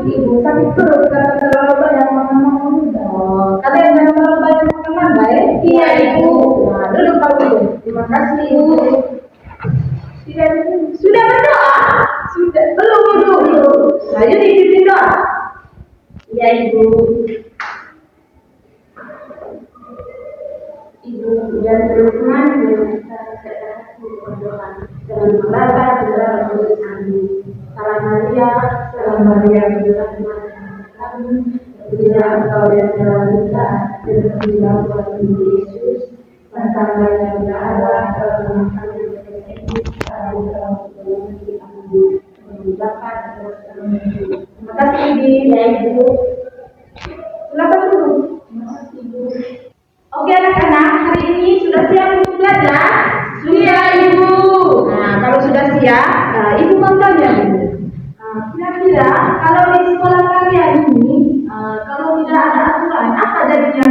ibu sakit perut karena terlalu banyak makan makanan muda. Kalian jangan terlalu banyak makan mangga ya? Iya ibu. Nah, duduk kalau itu. Terima kasih ibu. Tidak, sudah berdoa? Sudah, belum ibu. Nah, jadi pimpin doa. Iya ibu. Ibu dan teman-teman kita berdoa dengan meraba segala amin. Salam Maria, berdoa kami, berdoa engkau yang telah kita terpujilah Tuhan Yesus, Bapa yang berada dalam kami berkati, Bapa terima kasih ibu. Silakan dulu. Terima kasih ibu. Oke anak-anak, hari ini sudah siap untuk belajar? Sudah ibu. Nah, kalau sudah siap, ibu mau tanya ibu. Kira-kira kalau di sekolah kalian ini, kalau tidak ada aturan, apa jadinya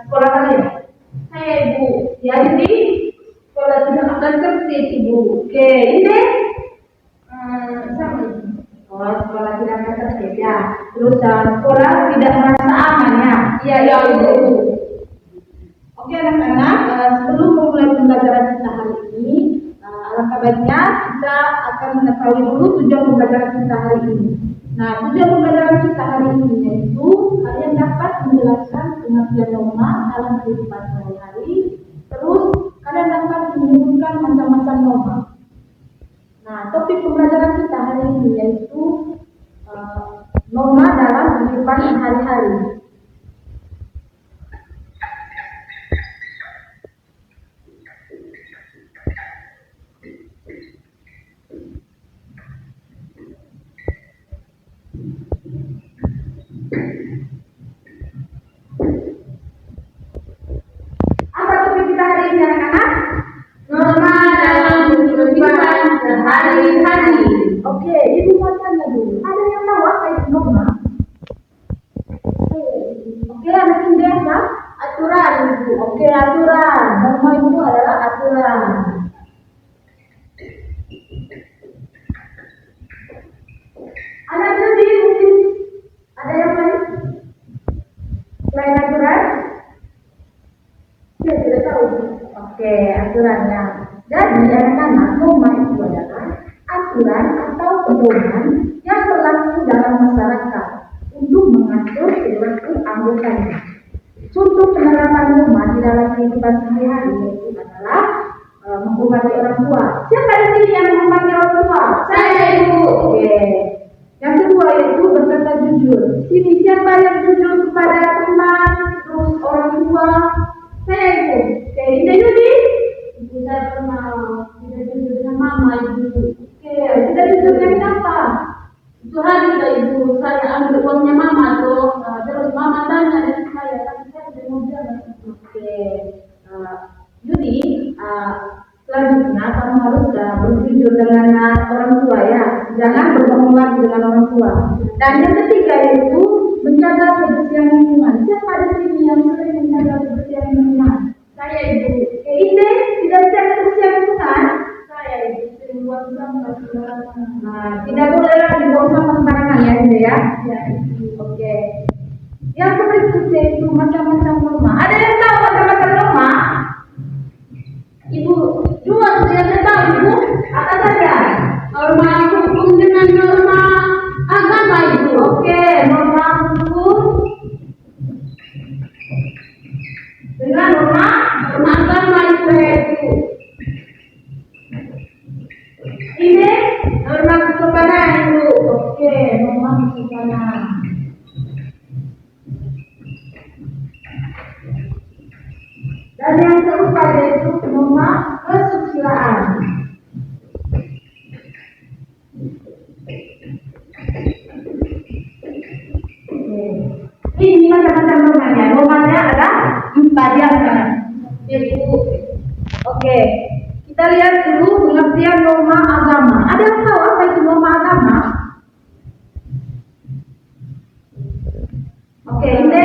sekolah kalian? Saya ibu. Ya jadi sekolah tidak akan tertib ibu. Oke, ini sama ibu. Oh, sekolah tidak akan tertib ya. Terus sekolah tidak merasa aman ya? Iya ibu. Oke anak-anak, sebelum memulai pembelajaran kita hari ini, alangkah baiknya kita akan mengetahui dulu tujuan pembelajaran kita hari ini. Nah, tujuan pembelajaran kita hari ini yaitu kalian dapat menjelaskan pengertian norma dalam kehidupan sehari-hari. Terus kalian dapat menyebutkan macam-macam norma. Nah, topik pembelajaran kita hari ini yaitu norma dalam kehidupan sehari-hari. Apa topik kita hari ini anak-anak? Norma dalam kehidupan sehari-hari. Oke, ibu mau tanya dulu. Ada yang tahu apa itu norma? Oke, anak ini apa? Aturan ibu. Oke, aturan. Norma itu adalah aturan. Anak jadi mungkin ada yang lain? Selain aturan? Saya tidak tahu. Oke, aturannya. Jadi anak-anak, norma itu adalah aturan atau pedoman yang berlaku dalam masyarakat untuk mengatur perilaku anggotanya. Contoh penerapan norma di dalam kehidupan sehari-hari yaitu adalah menghormati orang tua. Siapa di sini yang menghormati orang tua? Saya ibu. Oke. Yang kedua yaitu berkata jujur. Sini siapa yang jujur kepada teman, terus orang tua? Saya ibu. Oke, Indah Yudi. Ibu saya pernah tidak jujur dengan mama ibu. Oke, tidak jujur dengan apa? Itu hari ibu saya ambil uangnya mama tuh, terus mama tanya dari saya, tapi saya tidak mau jawab. Oke, Yudi, selanjutnya kamu harus berjujur dengan orang tua ya, jangan berbohong lagi dengan orang tua. Dan yang ketiga yaitu menjaga kebersihan lingkungan. Siapa di sini yang sering menjaga kebersihan lingkungan? Saya ibu. Oke, Inde tidak bisa kebersihan lingkungan? Saya ibu sering buang sampah sembarangan. Nah, tidak boleh lagi buang sampah sembarangan ya Inde ya. Ya ibu. Oke. Yang berikutnya itu macam-macam norma. Ada yang tahu macam-macam norma? Ibu, dua yang saya tahu ibu. Apa saja? Norma hukum dengan norma agama ibu. Oke, norma hukum dengan norma agama ibu. Ini norma kesopanan ibu. Oke, norma kesopanan. Dan yang keempat yaitu norma kesusilaan. Ini macam-macam normanya. Normanya ada 4 yang kan. Ibu. Oke. Kita lihat dulu pengertian norma agama. Ada yang tahu apa itu norma agama? Oke, ini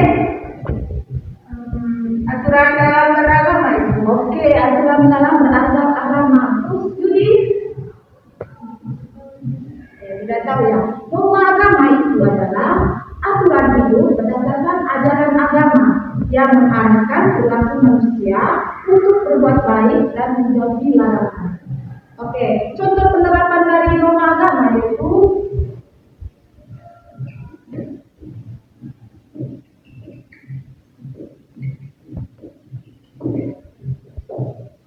aturan dalam beragama itu. Oke, aturan dalam beragama. Terus Yudi? Tidak tahu ya. Norma agama itu adalah aturan hidup berdasarkan ajaran agama yang mengarahkan perilaku manusia untuk berbuat baik dan menjauhi larangan. Oke, contoh penerapan dari norma agama yaitu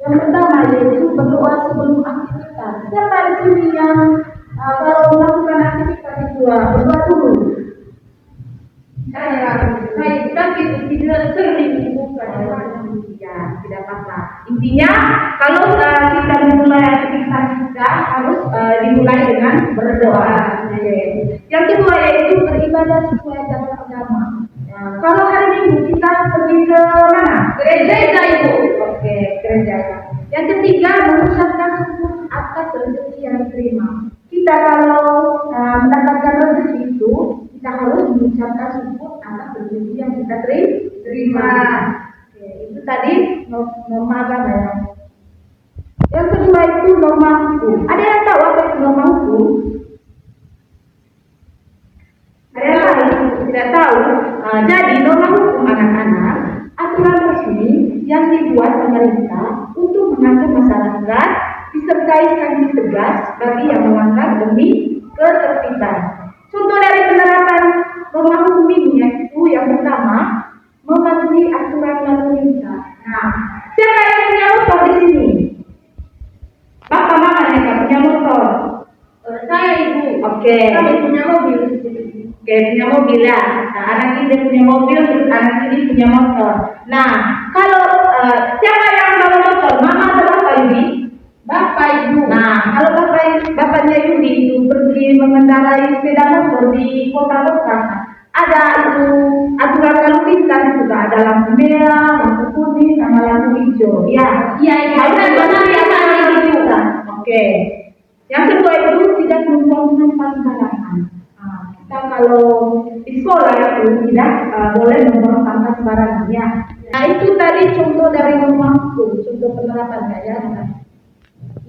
yang pertama yaitu berdoa sebelum aktivitas. Siapa di sini yang kalau melakukan aktivitas itu berdoa dulu? Saya itu tidak sering bukan ya, tidak apa-apa. Intinya kalau kita memulai aktivitas kita harus dimulai dengan berdoa. Yang kedua yaitu beribadah sesuai ajaran agama. Kalau hari Minggu kita pergi ke mana? Gereja itu. Oke, gereja. Yang ketiga mengucapkan syukur atas rezeki yang diterima. Kita kalau mendapatkan rezeki itu kita harus mengucapkan syukur atas rezeki yang kita terima. Oke, itu tadi norma agama ya. Yang kedua itu norma hukum. Ada yang tahu apa itu norma hukum? Ada yang tahu? Tidak tahu. Jadi norma hukum anak-anak aturan resmi yang dibuat pemerintah untuk mengatur masyarakat disertai sanksi tegas bagi yang melanggar demi ketertiban. Contoh dari penerapan norma hukum ini yaitu yang pertama mematuhi aturan lalu lintas. Nah, siapa yang punya motor di sini? Bapak mama yang punya motor? Saya ibu. Oke. Kami punya mobil. Oke, punya mobil ya. Nah, anak ini punya mobil, terus anak ini punya motor. Nah, kalau siapa yang bawa motor? Mama atau bapak Yudi? Bapak ibu. Nah, kalau bapaknya Yudi itu pergi mengendarai sepeda motor di kota-kota, ada itu aturan lalu lintas juga, ada lampu merah, lampu kuning, sama lampu hijau. Ya, harus juga. Oke. Yang kedua itu tidak membuang sembarangan. Kita kalau di sekolah itu tidak boleh membuang sampah sembarangan ya. Nah itu tadi contoh dari norma hukum, contoh penerapannya ya.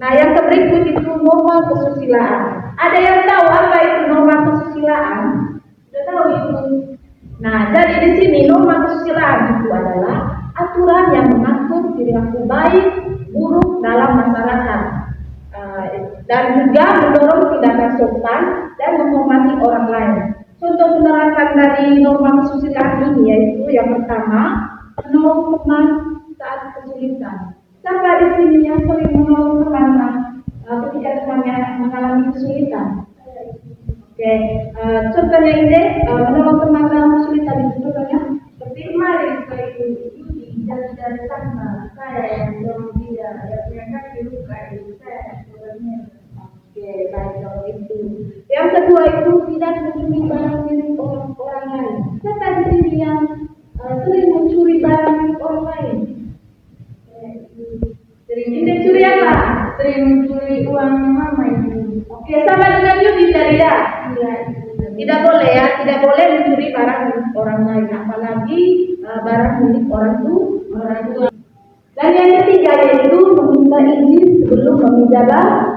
Nah yang berikut itu norma kesusilaan. Ada yang tahu apa itu norma kesusilaan? Sudah tahu itu. Nah jadi di sini norma kesusilaan itu adalah aturan yang mengatur perilaku baik buruk dalam masyarakat. Dan juga mendorong tindakan sopan dan menghormati orang lain. Contoh penerapan dari norma kesusilaan ini yaitu yang pertama menolong teman saat kesulitan. Siapa di sini yang sering menolong teman ketika temannya mengalami kesulitan? Oke, contohnya ini menolong teman dalam kesulitan itu contohnya seperti kemarin saya itu dari sana saya yang mendorong dia punya kaki luka itu saya Oke, baik kalau itu. Yang kedua itu tidak mencuri barang milik orang lain. Siapa di sini yang sering mencuri barang milik orang lain? Sering mencuri apa? Sering mencuri uang mama itu. Oke, sama dengan Yudi tadi ya? Iya. Tidak boleh ya, tidak boleh mencuri barang milik orang lain, apalagi barang milik orang tua. Dan yang ketiga yaitu meminta izin sebelum meminjam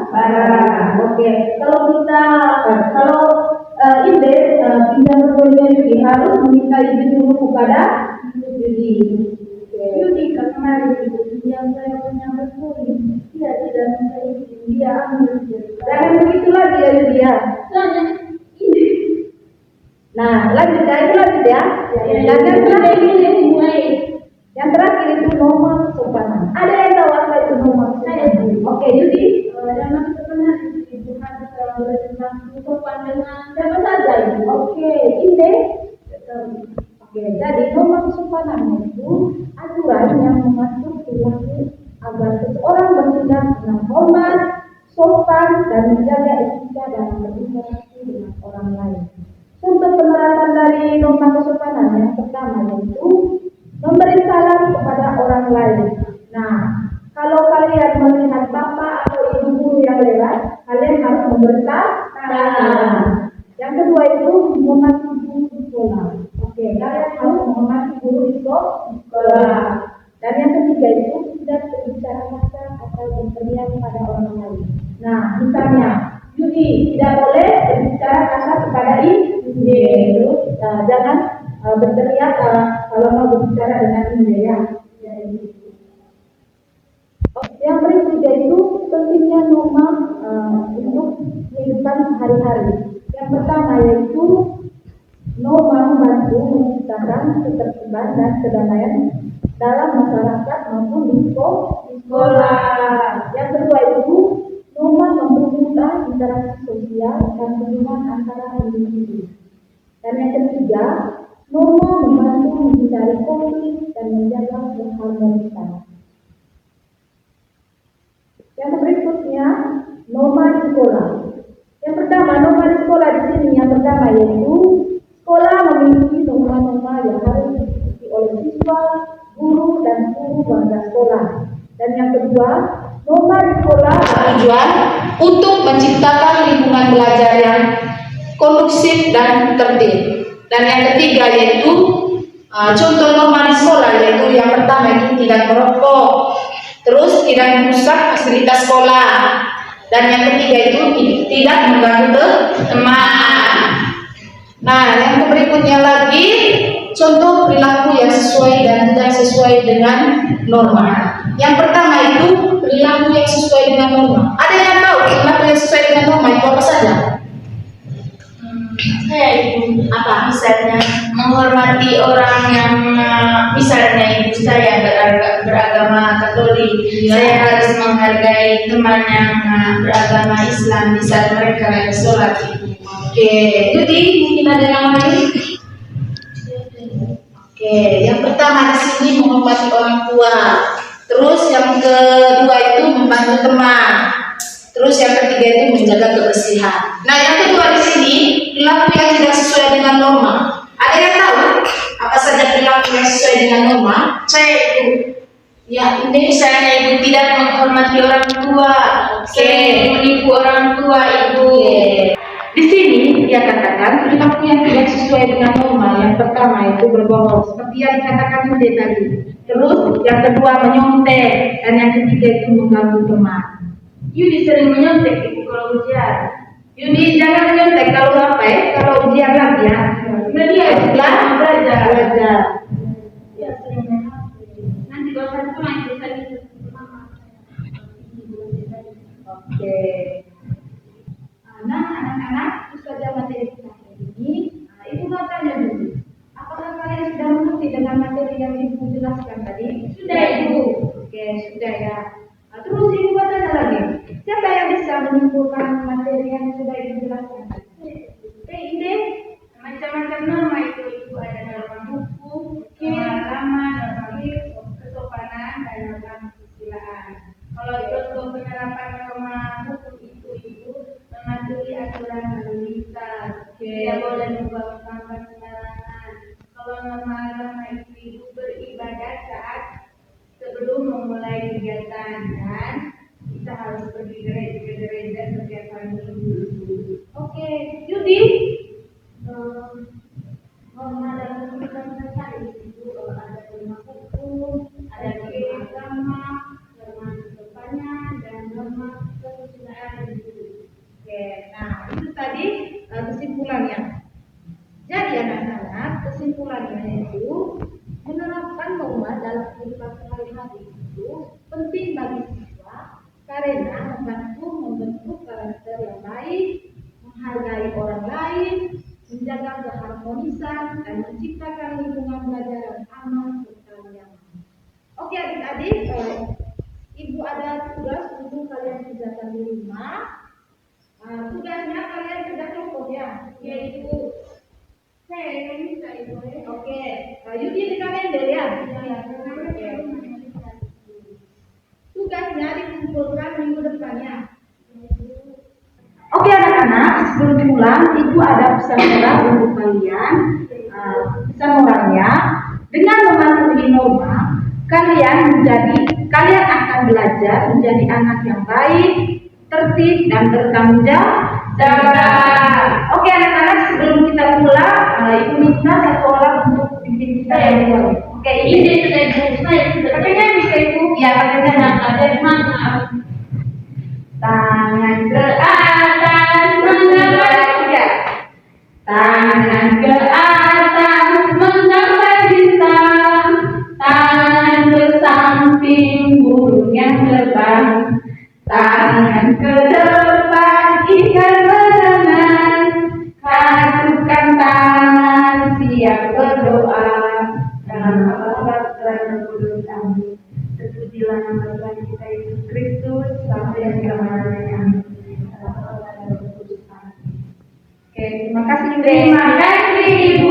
barang. Oke, kalau kita pinjam berbonya Yudi harus meminta izin dulu kepada Yudi. Yudi kemarin itu pinjam saya punya berbonya, dia tidak minta izin, dia ambil. Dan begitulah dia Yudi ya. Nah, lanjut ya. Dan yang terakhir itu norma kesopanan. Ada yang tahu apa itu norma kesopanan? Oke, Yudi. Dalam kesopanan itu harus bersenang sopan dengan siapa saja itu. Oke, ini. Oke, jadi norma kesopanan itu aturan yang mengatur perilaku agar seseorang bertindak dengan hormat, sopan, dan menjaga etika dalam berinteraksi dengan orang lain. Contoh penerapan dari norma kesopanan yang pertama yaitu memberi salam kepada orang lain. Nah, kalau kalian melihat bapak atau ibu guru yang lewat, kalian harus memberi salam. Yang kedua itu menghormati guru di sekolah. Oke, kalian harus menghormati guru di sekolah. Dan yang ketiga itu tidak berbicara kasar atau berteriak pada orang lain. Nah, misalnya Yudi tidak boleh berbicara kasar kepada ibu Jangan berteriak kalau mau berbicara dengan Ibu ya. Yang berikutnya itu pentingnya norma untuk kehidupan sehari-hari. Yang pertama yaitu norma membantu menciptakan ketertiban dan kedamaian dalam masyarakat maupun di sekolah. Yang kedua itu norma mempermudah interaksi sosial dan hubungan antara individu. Dan yang ketiga, norma membantu menghindari konflik dan menjaga keharmonisan. Yang berikutnya, norma di sekolah. Yang pertama, norma di sekolah di sini yang pertama yaitu sekolah memiliki norma-norma yang harus diikuti oleh siswa, guru, dan seluruh warga sekolah. Dan yang kedua, norma di sekolah bertujuan untuk menciptakan lingkungan belajar yang kondusif dan tertib. Dan yang ketiga yaitu contoh norma di sekolah yaitu yang pertama itu tidak merokok, terus tidak merusak fasilitas sekolah, dan yang ketiga itu tidak mengganggu teman. Nah, yang berikutnya lagi contoh perilaku yang sesuai dan tidak sesuai dengan norma. Yang pertama itu perilaku yang sesuai dengan norma. Ada yang tahu perilaku yang sesuai dengan norma itu apa saja? Saya itu apa misalnya menghormati orang yang misalnya ibu saya beragama Katolik, saya harus menghargai teman yang beragama Islam di saat mereka lagi sholat. Oke, jadi mungkin ada yang lain? Oke, yang pertama di sini menghormati orang tua. Terus yang kedua itu membantu teman. Terus yang ketiga itu menjaga kebersihan. Nah, yang kedua di sini perilaku yang tidak sesuai dengan norma. Ada yang tahu apa saja perilaku yang sesuai dengan norma? Saya itu ya ini misalnya ibu tidak menghormati orang tua, sering menipu orang tua ibu. Di sini dia katakan perilaku yang tidak sesuai dengan norma. Yang pertama itu berbohong, seperti yang dikatakan Yudi tadi. Terus yang kedua menyontek, dan yang ketiga itu mengganggu teman. Yudi sering menyontek ibu kalau ujian. Yudi jangan menyontek kalau apa ya? Kalau ujian lagi ya. Nah dia belajar. Ya sering. Nanti kalau saya pulang bisa Oke. Nah, anak-anak, itu saja materi kita hari ini. Ibu mau tanya dulu, apakah kalian sudah mengerti dengan materi yang Ibu jelaskan tadi? Sudah, Ibu. Oke, sudah ya. Terus Ibu mau tanya lagi, siapa yang bisa menyimpulkan materi yang sudah Ibu jelaskan? Ide? Macam-macam norma itu ibu ada norma hukum, norma agama, norma kesopanan, dan norma kesusilaan. Kalau itu untuk penerapan norma hukum itu ibu mematuhi aturan lalu lintas, tidak boleh membawa sembarangan. Kalau norma agama itu ibu beribadah saat sebelum memulai kegiatan, dan kita harus pergi ke gereja setiap hari minggu. Oke, Yudi? Norma dalam kehidupan sehari itu ada norma hukum, ada norma agama, norma kesopanan, dan norma kesusilaan itu. Oke, nah itu tadi kesimpulannya. Jadi anak-anak, kesimpulannya itu menerapkan norma dalam kehidupan sehari-hari itu penting bagi siswa karena membentuk karakter yang baik, menghargai orang lain, menjaga keharmonisan, dan menciptakan lingkungan belajar yang aman serta nyaman. Oke adik-adik, Ibu ada tugas untuk kalian kerjakan di rumah. Tugasnya kalian kerja kelompok ya, Yaitu saya yang bisa ibu. Oke, Yudi di kalender ya. Tugasnya dikumpulkan minggu depannya. Oke anak-anak, sebelum pulang, Ibu ada pesan moral untuk kalian. Pesan moralnya, dengan mematuhi norma, kalian akan belajar menjadi anak yang baik, tertib, dan bertanggung jawab. Oke anak-anak, sebelum kita pulang, Ibu minta satu orang untuk bimbing kita yang pulang. Oke, ini sudah Ibu. Pakainya bisa Ibu? Ya, pakainya ada semangat. Tangan ke atas, tangan ke atas. Tangan ke depan, ikat lengan, katukan tangan, siap berdoa. Dalam Bapa dan Kudus, amin. Terpujilah nama Tuhan kita Yesus Kristus sampai selama-lamanya. Oke, terima kasih. Terima kasih Ibu.